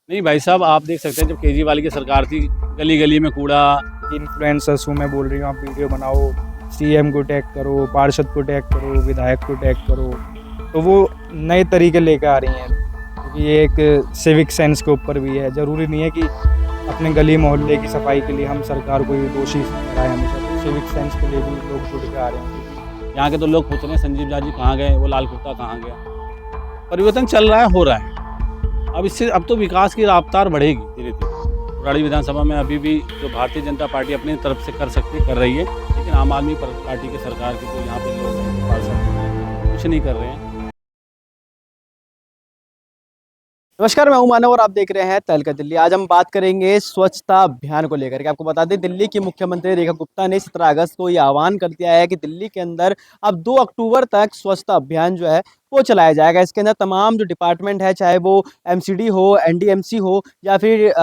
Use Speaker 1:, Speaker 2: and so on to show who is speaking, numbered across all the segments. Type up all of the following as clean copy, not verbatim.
Speaker 1: नहीं भाई साहब, आप देख सकते हैं जब केजरीवाल की सरकार थी, गली गली में कूड़ा।
Speaker 2: इन्फ्लुएंसर्स हूँ मैं बोल रही हूँ, आप वीडियो बनाओ, सीएम को टैग करो, पार्षद को टैग करो, विधायक को टैग करो, तो वो नए तरीके लेकर आ रही हैं। क्योंकि ये एक सिविक सेंस के ऊपर भी है। ज़रूरी नहीं है कि अपने गली मोहल्ले की सफाई के लिए हम सरकार को ही दोषी ठहराएं हमेशा। तो सिविक सेंस के लिए भी लोग जुड़ के आ रहे हैं।
Speaker 1: यहाँ के तो लोग पूछ रहे हैं संजीव झा जी कहाँ गए, वो लाल कुत्ता कहाँ गया। परिवर्तन चल रहा है, हो रहा है। अब तो विकास की रफ्तार बढ़ेगी धीरे धीरे। बुराड़ी विधानसभा में अभी भी जो भारतीय जनता पार्टी अपनी तरफ से कर सकती है, कर रही है, लेकिन आम आदमी पार्टी की सरकार के जो यहाँ पे लोग हैं, पार्षद, कुछ नहीं कर रहे हैं।
Speaker 3: नमस्कार, मैं हूं मानव और आप देख रहे हैं तहलका दिल्ली। आज हम बात करेंगे स्वच्छता अभियान को लेकर के। आपको बता दें, दिल्ली की मुख्यमंत्री रेखा गुप्ता ने 17 अगस्त को ये आह्वान कर दिया है कि दिल्ली के अंदर अब 2 अक्टूबर तक स्वच्छता अभियान जो है वो चलाया जाएगा। इसके अंदर तमाम जो डिपार्टमेंट है, चाहे वो एमसीडी हो, एनडीएमसी हो या फिर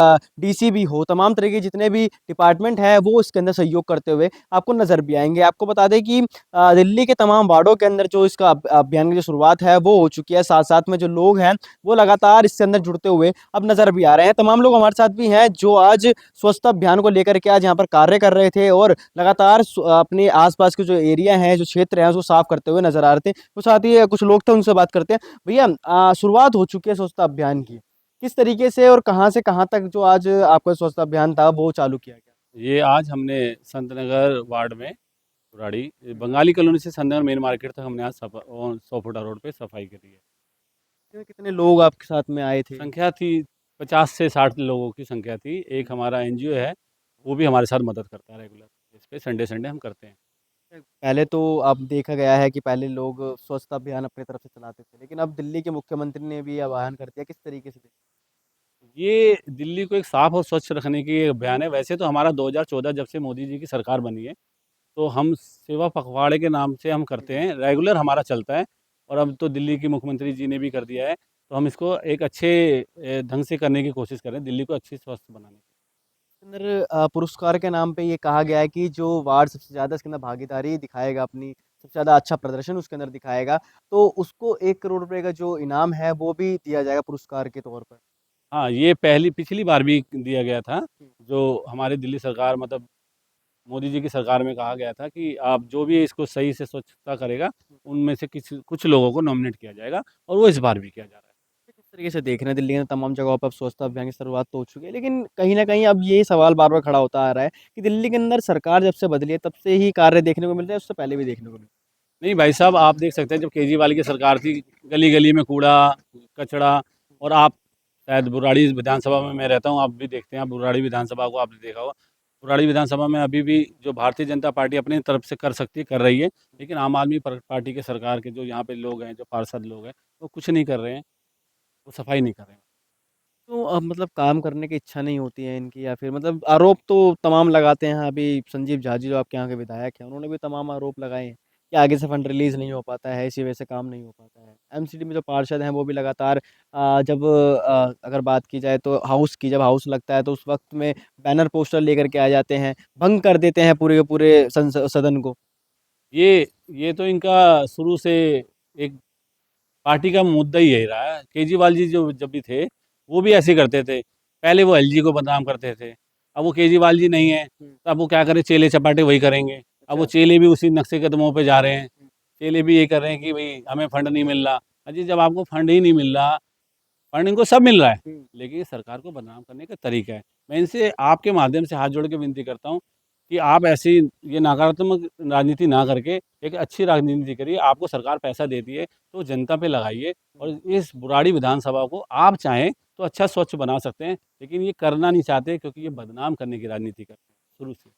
Speaker 3: डीसीबी हो, तमाम तरह के जितने भी डिपार्टमेंट है वो इसके अंदर सहयोग करते हुए आपको नजर भी आएंगे। आपको बता दें कि दिल्ली के तमाम वार्डों के अंदर जो इसका अभियान की जो शुरुआत है वो हो चुकी है। साथ साथ में जो लोग हैं वो लगातार इसके अंदर जुड़ते हुए अब नजर भी आ रहे हैं। तमाम लोग हमारे साथ भी हैं जो आज स्वच्छता अभियान को लेकर के आज यहाँ पर कार्य कर रहे थे और लगातार अपने आसपास के जो एरिया हैं, जो क्षेत्र हैं, उसको साफ करते हुए नजर आ रहे थे। तो साथ ही कुछ लोग थे, उनसे बात करते हैं। भैया, शुरुआत हो चुकी है स्वच्छता अभियान की, किस तरीके से और कहाँ तक जो आज आपका स्वच्छता अभियान था वो चालू किया गया?
Speaker 1: ये आज हमने संत नगर वार्ड में बुराड़ी बंगाली कॉलोनी से संत नगर मेन मार्केट तक हमने आज 100 फुटा रोड पे सफाई करी है।
Speaker 3: कितने कितने लोग आपके साथ में आए थे?
Speaker 1: संख्या थी 50 से 60 लोगों की संख्या थी। एक हमारा एनजीओ है, वो भी हमारे साथ मदद करता है रेगुलर। इस पे संडे संडे हम करते हैं।
Speaker 3: पहले तो अब देखा गया है कि पहले लोग स्वच्छता अभियान अपनी तरफ से चलाते थे, लेकिन अब दिल्ली के मुख्यमंत्री ने भी आह्वान कर दिया। किस तरीके से?
Speaker 1: ये दिल्ली को एक साफ और स्वच्छ रखने की एक अभियान है। वैसे तो हमारा 2014 जब से मोदी जी की सरकार बनी है, तो हम सेवा पखवाड़े के नाम से हम करते हैं, रेगुलर हमारा चलता है। और अब तो दिल्ली की मुख्यमंत्री जी ने भी कर दिया है, तो हम इसको एक अच्छे ढंग से करने की कोशिश कर रहे हैं, दिल्ली को अच्छी स्वस्थ बनाने की।
Speaker 3: अंदर पुरस्कार के नाम पे ये कहा गया है कि जो वार्ड सबसे ज़्यादा इसके अंदर भागीदारी दिखाएगा, अपनी सबसे ज़्यादा अच्छा प्रदर्शन उसके अंदर दिखाएगा, तो उसको 1 करोड़ रुपए का जो इनाम है वो भी दिया जाएगा पुरस्कार के तौर पर।
Speaker 1: हाँ, ये पिछली बार भी दिया गया था। जो हमारी दिल्ली सरकार, मतलब मोदी जी की सरकार में कहा गया था कि आप जो भी इसको सही से स्वच्छता करेगा, उनमें से किसी कुछ लोगों को नॉमिनेट किया जाएगा, और वो इस बार भी किया जा रहा है।
Speaker 3: किस तरीके से देख रहे हैं, दिल्ली के तमाम जगहों पर अब स्वच्छता अभियान की शुरुआत तो हो चुकी है, लेकिन कहीं न कहीं अब ये सवाल बार-बार खड़ा होता आ रहा है कि दिल्ली के अंदर सरकार जब से बदली है तब से ही कार्य देखने को मिल रहे हैं, उससे पहले भी देखने को मिले।
Speaker 1: नहीं भाई साहब, आप देख सकते हैं जब केजरीवाल की सरकार थी, गली गली में कूड़ा कचरा। और आप शायद बुराड़ी विधानसभा में मैं रहता हूँ, आप भी देखते हैं, आप बुराड़ी विधानसभा को आपने देखा होगा। बुराड़ी विधानसभा में अभी भी जो भारतीय जनता पार्टी अपनी तरफ से कर सकती है, कर रही है, लेकिन आम आदमी पार्टी के सरकार के जो यहाँ पे लोग हैं, जो पार्षद लोग हैं, वो कुछ नहीं कर रहे हैं, वो सफाई नहीं कर रहे हैं।
Speaker 3: तो अब मतलब काम करने की इच्छा नहीं होती है इनकी, या फिर मतलब आरोप तो तमाम लगाते हैं। अभी संजीव झा जी जो आपके यहाँ के विधायक हैं, उन्होंने भी तमाम आरोप लगाए हैं कि आगे से फंड रिलीज़ नहीं हो पाता है, इसी वजह से काम नहीं हो पाता है। एमसीडी में जो पार्षद हैं वो भी लगातार जब अगर बात की जाए तो जब हाउस लगता है तो उस वक़्त में बैनर पोस्टर लेकर के आ जाते हैं, भंग कर देते हैं पूरे के पूरे सदन को।
Speaker 1: ये तो इनका शुरू से एक पार्टी का मुद्दा ही यही रहा है। केजरीवाल जी जो जब भी थे, वो भी ऐसे ही करते थे। पहले वो एलजी को बदनाम करते थे, अब वो केजरीवाल जी नहीं है,
Speaker 3: हुँ,
Speaker 1: तो अब वो क्या करें, चेले चपाटे वही करेंगे। अब वो
Speaker 3: अच्छा।
Speaker 1: चेले भी उसी नक्शे कदमों पे जा रहे हैं। चेले भी ये कर रहे हैं कि भई हमें फंड नहीं मिल रहा। अजी, जब आपको फंड ही नहीं मिल रहा, फंड इनको सब मिल रहा है,
Speaker 3: हुँ।
Speaker 1: लेकिन ये सरकार को बदनाम करने का तरीका है। मैं इनसे आपके माध्यम से हाथ जोड़ के विनती करता हूँ कि आप ऐसी ये नकारात्मक राजनीति ना करके एक अच्छी राजनीति करिए। आपको सरकार पैसा देती है, तो जनता पे लगाइए। और इस बुराड़ी विधानसभा को आप चाहें तो अच्छा स्वच्छ बना सकते हैं, लेकिन ये करना नहीं चाहते, क्योंकि ये बदनाम करने की राजनीति करते हैं शुरू से।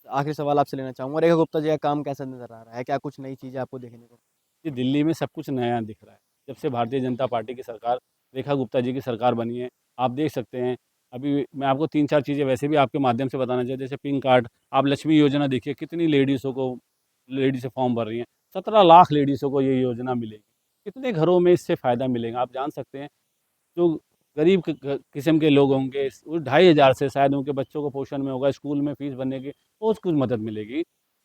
Speaker 3: आखिरी सवाल आपसे लेना चाहूँगा, रेखा गुप्ता जी का काम कैसा नज़र आ रहा है? क्या कुछ नई चीज़ें आपको देखने को?
Speaker 1: कि दिल्ली में सब कुछ नया दिख रहा है। जब से भारतीय जनता पार्टी की सरकार, रेखा गुप्ता जी की सरकार बनी है, आप देख सकते हैं। अभी मैं आपको 3-4 चीज़ें वैसे भी आपके माध्यम से बताना चाहिए, जैसे पिंक कार्ड, आप लक्ष्मी योजना देखिए, कितनी लेडीज़ें फॉर्म भर रही हैं। 17 लाख लेडीज़ों को ये योजना मिलेगी। कितने घरों में इससे फ़ायदा मिलेगा, आप जान सकते हैं। जो गरीब किस्म के लोग होंगे, वो 2,500 से शायद उनके बच्चों को पोषण में होगा, स्कूल में फ़ीस भरने की बहुत कुछ मदद मिलेगी,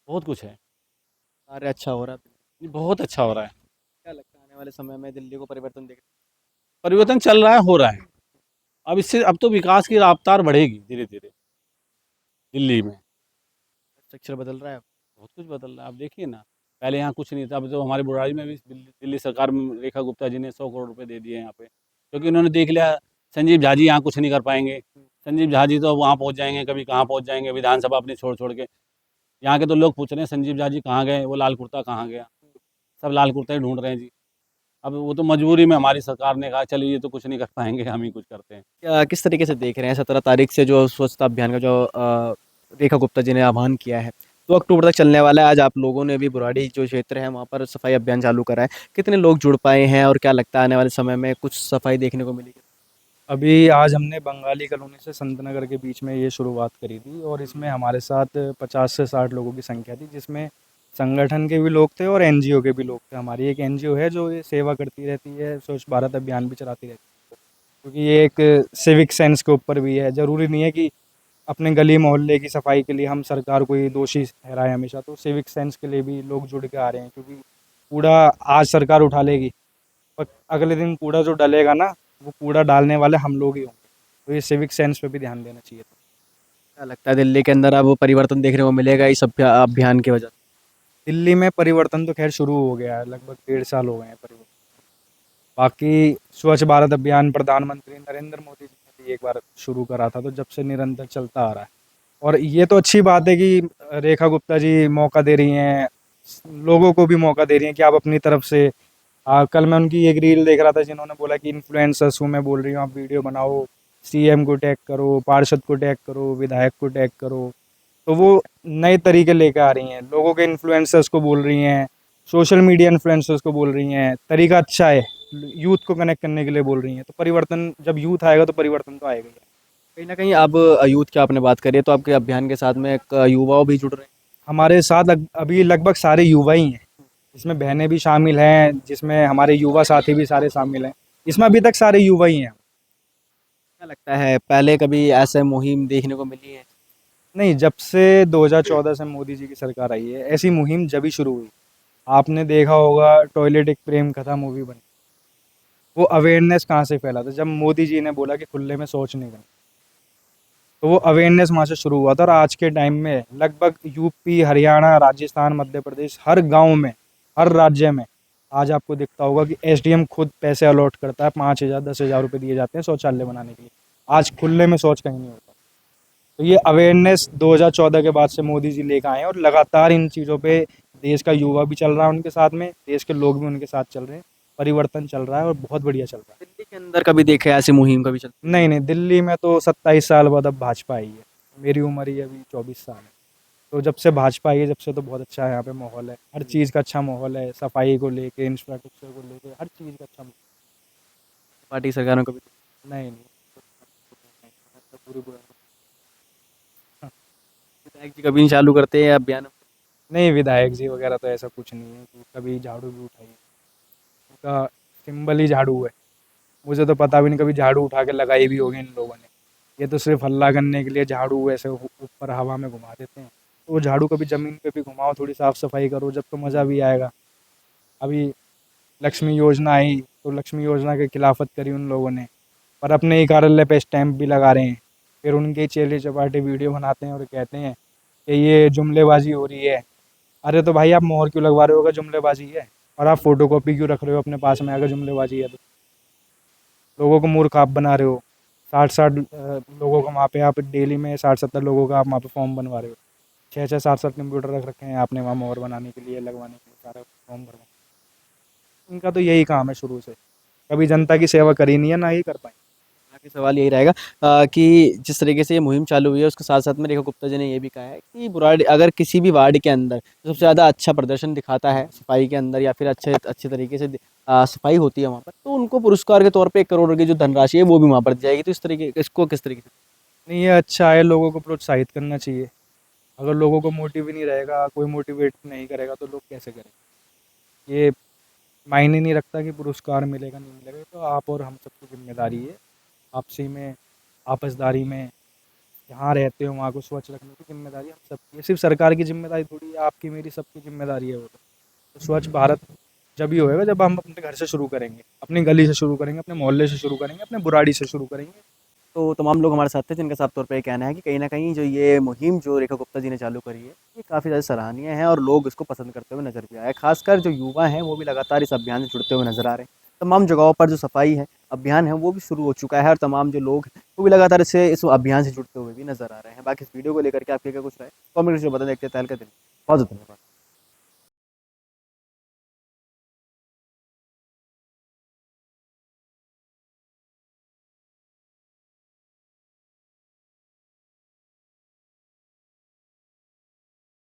Speaker 1: बहुत कुछ है।
Speaker 3: कार्य अच्छा हो रहा है?
Speaker 1: ये बहुत अच्छा हो रहा है।
Speaker 3: क्या लगता है आने वाले समय में दिल्ली को परिवर्तन देख?
Speaker 1: परिवर्तन चल रहा है, हो रहा है। अब इससे अब तो विकास की रफ्तार बढ़ेगी धीरे-धीरे दिल्ली में।
Speaker 3: स्ट्रक्चर बदल रहा है।
Speaker 1: बहुत कुछ बदल रहा है, आप देखिए ना, पहले यहाँ कुछ नहीं था, अब तो हमारी बुराड़ी में भी दिल्ली दिल्ली सरकार में रेखा गुप्ता जी ने 100 करोड़ रुपए दे दिए यहाँ पे, क्योंकि उन्होंने देख लिया संजीव झा जी यहाँ कुछ नहीं कर पाएँगे। संजीव झा जी तो वहाँ पहुँच जाएँगे, कभी कहाँ पहुँच जाएँगे, विधानसभा अपनी छोड़-छोड़ के। यहाँ के तो लोग पूछ रहे हैं संजीव झा जी कहाँ गए? वो लाल कुर्ता कहाँ गया? सब लाल कुर्ता ही ढूँढ रहे हैं जी। अब वो तो मजबूरी में हमारी सरकार ने कहा चलिए ये तो कुछ नहीं कर पाएँगे, हम ही कुछ करते हैं।
Speaker 3: किस तरीके से देख रहे हैं 17 तारीख से जो स्वच्छता अभियान का जो रेखा गुप्ता जी ने आह्वान किया है, 2 अक्टूबर तक चलने वाला है। आज आप लोगों ने भी बुराड़ी जो क्षेत्र है वहाँ पर सफाई अभियान चालू करा है। कितने लोग जुड़ पाए हैं और क्या लगता है आने वाले समय में कुछ सफाई देखने को मिलेगी?
Speaker 2: अभी आज हमने बंगाली कॉलोनी से संत नगर के बीच में ये शुरुआत करी थी और इसमें हमारे साथ 50 से 60 लोगों की संख्या थी, जिसमें संगठन के भी लोग थे और एनजीओ के भी लोग थे। हमारी एक एनजीओ है जो ये सेवा करती रहती है, स्वच्छ भारत अभियान भी चलाती रहती है, क्योंकि ये एक सिविक सेंस के ऊपर भी है। ज़रूरी नहीं है कि अपने गली मोहल्ले की सफाई के लिए हम सरकार को ही दोषी ठहराएं हमेशा, तो सिविक सेंस के लिए भी लोग जुड़ के आ रहे हैं, क्योंकि कूड़ा आज सरकार उठा लेगी पर अगले दिन कूड़ा जो डलेगा ना, वो कूड़ा डालने वाले हम लोग ही होंगे। तो ये सिविक सेंस पे भी ध्यान देना चाहिए।
Speaker 3: क्या लगता है दिल्ली के अंदर अब परिवर्तन देखने को मिलेगा इस अभियान की वजह से?
Speaker 2: दिल्ली में परिवर्तन तो खैर शुरू हो गया है, लगभग 1.5 साल हो गए हैं परिवर्तन। बाकी स्वच्छ भारत अभियान प्रधानमंत्री नरेंद्र मोदी जी ने भी एक बार शुरू करा था, तो जब से निरंतर चलता आ रहा है। और ये तो अच्छी बात है कि रेखा गुप्ता जी मौका दे रही हैं, लोगों को भी मौका दे रही हैं कि आप अपनी तरफ से कल मैं उनकी एक रील देख रहा था जिन्होंने बोला कि इन्फ्लुएंसर्स हूँ मैं, बोल रही हूँ आप वीडियो बनाओ, सीएम को टैग करो, पार्षद को टैग करो, विधायक को टैग करो। तो वो नए तरीके लेकर आ रही हैं, लोगों के इन्फ्लुएंसर्स को बोल रही हैं, सोशल मीडिया इन्फ्लुएंसर्स को बोल रही हैं, तरीका अच्छा है, यूथ को कनेक्ट करने के लिए बोल रही हैं। तो परिवर्तन जब यूथ आएगा तो परिवर्तन तो आएगा ही।
Speaker 3: कहीं न कहीं अब यूथ की आपने बात करी है तो आपके अभियान के साथ में एक युवाओं भी जुड़ रहे हैं।
Speaker 2: हमारे साथ अभी लगभग सारे युवा ही हैं, इसमें बहनें भी शामिल हैं, जिसमें हमारे युवा साथी भी सारे शामिल हैं। इसमें अभी तक सारे युवा ही हैं।
Speaker 3: क्या लगता है पहले कभी ऐसे मुहिम देखने को मिली है?
Speaker 2: नहीं, जब से 2014 से मोदी जी की सरकार आई है, ऐसी मुहिम जब ही शुरू हुई। आपने देखा होगा टॉयलेट एक प्रेम कथा मूवी बनी, वो अवेयरनेस कहाँ से फैला था? जब मोदी जी ने बोला कि खुले में शौच नहीं करना, तो वो अवेयरनेस वहाँ से शुरू हुआ था। और आज के टाइम में लगभग यूपी, हरियाणा, राजस्थान, मध्य प्रदेश, हर गांव में, हर राज्य में आज आपको दिखता होगा कि एसडीएम खुद पैसे अलॉट करता है, 5,000 10,000 रुपये दिए जाते हैं शौचालय बनाने के लिए। आज खुले में शौच कहीं नहीं होता। तो ये अवेयरनेस 2014 के बाद से मोदी जी लेकर आए हैं और लगातार इन चीज़ों पे देश का युवा भी चल रहा है उनके साथ में, देश के लोग भी उनके साथ चल रहे हैं। परिवर्तन चल रहा है और बहुत बढ़िया चल रहा है।
Speaker 3: दिल्ली के अंदर कभी देखे ऐसी मुहिम कभी चल?
Speaker 2: नहीं, दिल्ली में तो 27 साल बाद अब भाजपा आई है। मेरी उम्र ही अभी 24 साल है। तो जब से भाजपा आई है, जब से तो बहुत अच्छा है, यहाँ पे माहौल है, हर चीज़ का अच्छा माहौल है, सफाई को लेके, इंफ्रास्ट्रक्चर को लेके, हर चीज़ का अच्छा
Speaker 3: पार्टी सरकार में कभी?
Speaker 2: नहीं, पूरी
Speaker 3: विधायक जी कभी नहीं चालू करते हैं अभियान?
Speaker 2: नहीं, विधायक जी वगैरह तो ऐसा कुछ नहीं है कि कभी झाड़ू भी उठाई है। उनका सिंबल ही झाड़ू है। मुझे तो पता भी नहीं कभी झाड़ू उठा के लगाई भी होगी इन लोगों ने। ये तो सिर्फ हल्ला करने के लिए झाड़ू ऐसे ऊपर हवा में घुमा देते हैं। तो वो झाड़ू कभी ज़मीन पे भी घुमाओ, थोड़ी साफ़ सफाई करो, जब तो मज़ा भी आएगा। अभी लक्ष्मी योजना आई तो लक्ष्मी योजना की खिलाफत करी उन लोगों ने, पर अपने ही कार्यालय पे स्टैंप भी लगा रहे हैं। फिर उनके चेले चपाटे वीडियो बनाते हैं और कहते हैं कि ये जुमलेबाजी हो रही है। अरे तो भाई आप मोहर क्यों लगवा रहे हो अगर जुमलेबाजी है? और आप फोटोकॉपी क्यों रख रहे हो अपने पास में अगर जुमलेबाजी है तो? लोगों को मूर्ख आप बना रहे हो। 60-60 लोगों का वहाँ पे आप डेली में 60-70 लोगों का आप वहाँ पे फॉर्म बनवा रहे हो। 6-6 7-7 कंप्यूटर रख रखे हैं आपने वहाँ मोहर बनाने के लिए, लगवाने के लिए, सारा फॉर्म भरवा। इनका तो यही काम है शुरू से, कभी जनता की सेवा करी नहीं है, ना ही कर पाए।
Speaker 3: आखिरी सवाल यही रहेगा कि जिस तरीके से ये मुहिम चालू हुई है उसके साथ साथ में रेखा गुप्ता जी ने ये भी कहा है कि बुराड़ी अगर किसी भी वार्ड के अंदर सबसे ज़्यादा अच्छा प्रदर्शन दिखाता है सफाई के अंदर या फिर अच्छे तरीके से सफाई होती है वहाँ पर, तो उनको पुरस्कार के तौर पे 1 करोड़ की जो धनराशि है वो भी वहाँ पर दी जाएगी। तो इस तरीके इसको किस तरीके से?
Speaker 2: नहीं, ये अच्छा है, लोगों को प्रोत्साहित करना चाहिए। अगर लोगों को मोटिव ही नहीं रहेगा, कोई मोटिवेट नहीं करेगा तो लोग कैसे करेंगे? ये मायने नहीं रखता कि पुरस्कार मिलेगा नहीं मिलेगा, तो आप और हम सबकी जिम्मेदारी है आपसी में, आपसदारी में, जहाँ रहते हो वहाँ को स्वच्छ रखने की जिम्मेदारी हम सबकी है। सिर्फ सरकार की जिम्मेदारी थोड़ी है, आपकी मेरी सबकी जिम्मेदारी है वो तो स्वच्छ भारत जब ही होएगा जब हम अपने घर से शुरू करेंगे, अपनी गली से शुरू करेंगे, अपने मोहल्ले से शुरू करेंगे, अपने बुराड़ी से शुरू करेंगे,
Speaker 3: तो तमाम लोग हमारे साथ थे जिनका साफ तौर पे ये कहना है कि कहीं न कहीं जो ये मुहिम जो रेखा गुप्ता जी ने चालू करी है, ये काफ़ी ज़्यादा सराहनीय है और लोग इसको पसंद करते हुए नज़र भी आए हैं। ख़ासकर जो युवा हैं, वो भी लगातार इस अभियान से जुड़ते हुए नज़र आ रहे हैं। तमाम जगहों पर जो सफाई है, अभियान है, वो भी शुरू हो चुका है और तमाम जो लोग हैं, वो भी लगातार इस अभियान से जुड़ते हुए भी नज़र आ रहे हैं। बाकी इस वीडियो को लेकर के आपकी क्या कुछ राय है? कमेंट में ज़रूर बताएं। देखते हैं तहलका दिल्ली। बहुत-बहुत धन्यवाद।